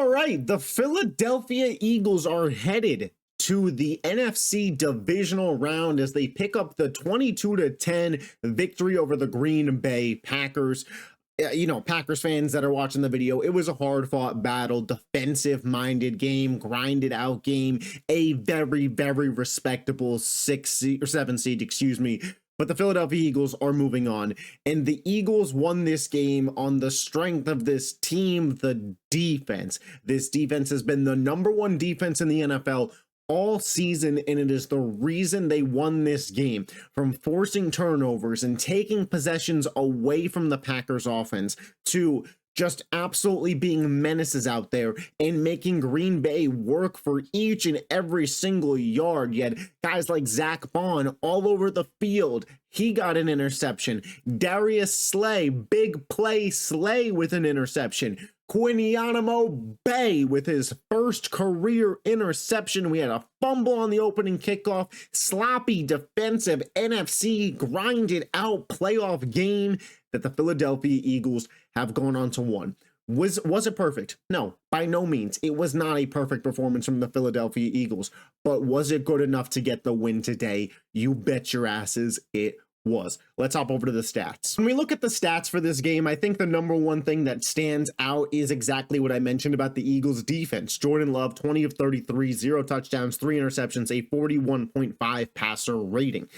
All right, the Philadelphia Eagles are headed to the NFC divisional round as they pick up the 22-10 victory over the Green Bay Packers. Packers fans that are watching the video, it was a hard fought battle, defensive minded game, grinded out game, a very, very respectable 7 seed, excuse me. But the Philadelphia Eagles are moving on, and the Eagles won this game on the strength of this team, the defense. This defense has been the number one defense in the NFL all season, and it is the reason they won this game, from forcing turnovers and taking possessions away from the Packers offense to just absolutely being menaces out there and making Green Bay work for each and every single yard. Yet guys like Zach Bond all over the field. He got an interception. Darius Slay, big play Slay with an interception. Quinianimo Bay with his first career interception. We had a fumble on the opening kickoff. Sloppy defensive NFC grinded out playoff game that the Philadelphia Eagles have gone on to win. Was it perfect? No, by no means. It was not a perfect performance from the Philadelphia Eagles, but was it good enough to get the win today? You bet your asses it was. Let's hop over to the stats. When we look at the stats for this game, I think the number one thing that stands out is exactly what I mentioned about the Eagles defense. Jordan Love, 20 of 33, 0 touchdowns, 3 interceptions, a 41.5 passer rating.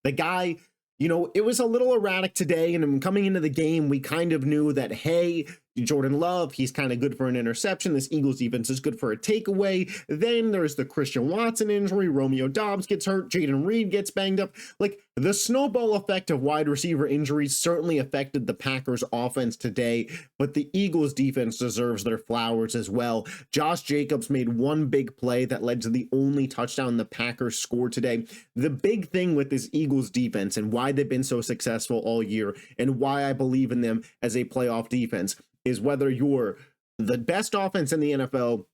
The guy, it was a little erratic today, and coming into the game, we kind of knew that, hey, Jordan Love, he's kind of good for an interception. This Eagles defense is good for a takeaway. Then there's the Christian Watson injury. Romeo Doubs gets hurt. Jayden Reed gets banged up. Like, the snowball effect of wide receiver injuries certainly affected the Packers offense today, but the Eagles defense deserves their flowers as well. Josh Jacobs made one big play that led to the only touchdown the Packers scored today. The big thing with this Eagles defense and why they've been so successful all year and why I believe in them as a playoff defense is whether you're the best offense in the NFL,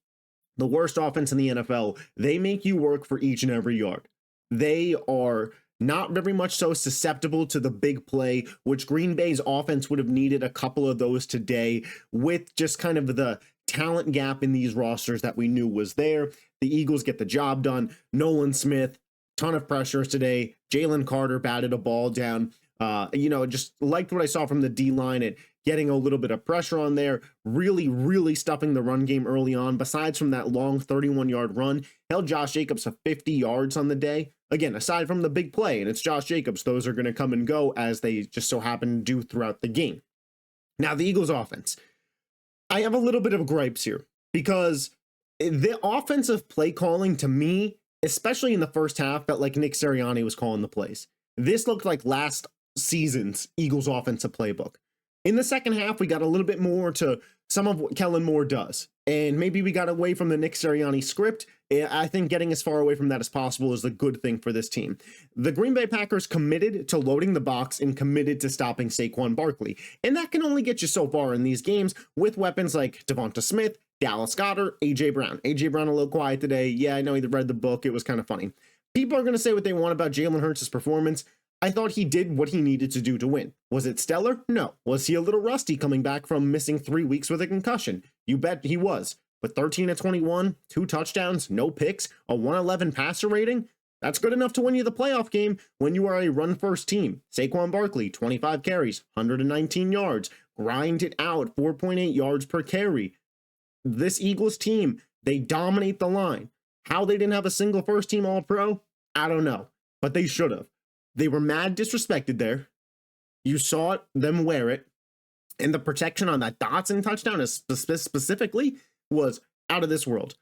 the worst offense in the NFL, they make you work for each and every yard. They are not very much so susceptible to the big play, which Green Bay's offense would have needed a couple of those today with just kind of the talent gap in these rosters that we knew was there. The Eagles get the job done. Nolan Smith, ton of pressures today. Jalen Carter batted a ball down. Just liked what I saw from the D-line and getting a little bit of pressure on there, really stuffing the run game early on. Besides from that long 31-yard run, held Josh Jacobs to 50 yards on the day. Again, aside from the big play, and it's Josh Jacobs, those are going to come and go as they just so happen to do throughout the game. Now, the Eagles offense. I have a little bit of gripes here because the offensive play calling to me, especially in the first half, felt like Nick Sirianni was calling the plays. This looked like last season's Eagles offensive playbook. In the second half, we got a little bit more to some of what Kellen Moore does. And maybe we got away from the Nick Sirianni script. I think getting as far away from that as possible is a good thing for this team. The Green Bay Packers committed to loading the box and committed to stopping Saquon Barkley. And that can only get you so far in these games with weapons like Devonta Smith, Dallas Goedert, A.J. Brown. A.J. Brown a little quiet today. Yeah, I know he read the book. It was kind of funny. People are going to say what they want about Jalen Hurts' performance. I thought he did what he needed to do to win. Was it stellar? No. Was he a little rusty coming back from missing 3 weeks with a concussion? You bet he was. But 13 of 21, 2 touchdowns, no picks, a 111 passer rating, that's good enough to win you the playoff game when you are a run-first team. Saquon Barkley, 25 carries, 119 yards, grind it out, 4.8 yards per carry. This Eagles team, they dominate the line. How they didn't have a single first-team All-Pro, I don't know, but they should have. They were mad disrespected there. You saw them wear it. And the protection on that Dotson touchdown specifically was out of this world.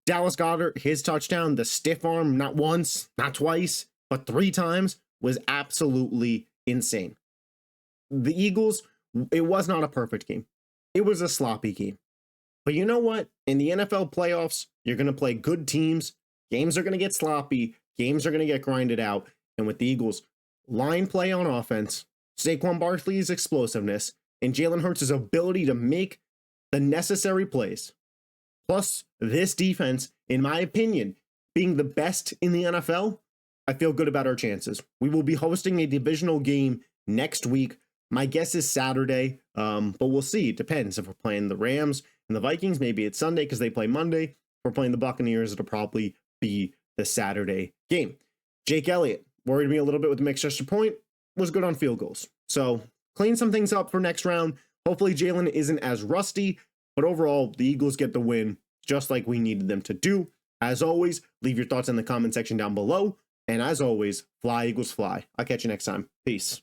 Dallas Goedert, his touchdown, the stiff arm, not once, not twice, but 3 times, was absolutely insane. The Eagles, it was not a perfect game. It was a sloppy game. But you know what? In the NFL playoffs, you're going to play good teams. Games are going to get sloppy. Games are going to get grinded out. And with the Eagles' line play on offense, Saquon Barkley's explosiveness, and Jalen Hurts' ability to make the necessary plays, plus this defense, in my opinion, being the best in the NFL, I feel good about our chances. We will be hosting a divisional game next week. My guess is Saturday, but we'll see. It depends if we're playing the Rams. And the Vikings, maybe it's Sunday because they play Monday. If we're playing the Buccaneers, it'll probably be the Saturday game. Jake Elliott worried me a little bit with the mixed extra point, was good on field goals. So clean some things up for next round. Hopefully Jalen isn't as rusty, but overall the Eagles get the win just like we needed them to do. As always, leave your thoughts in the comment section down below. And as always, fly Eagles fly. I'll catch you next time. Peace.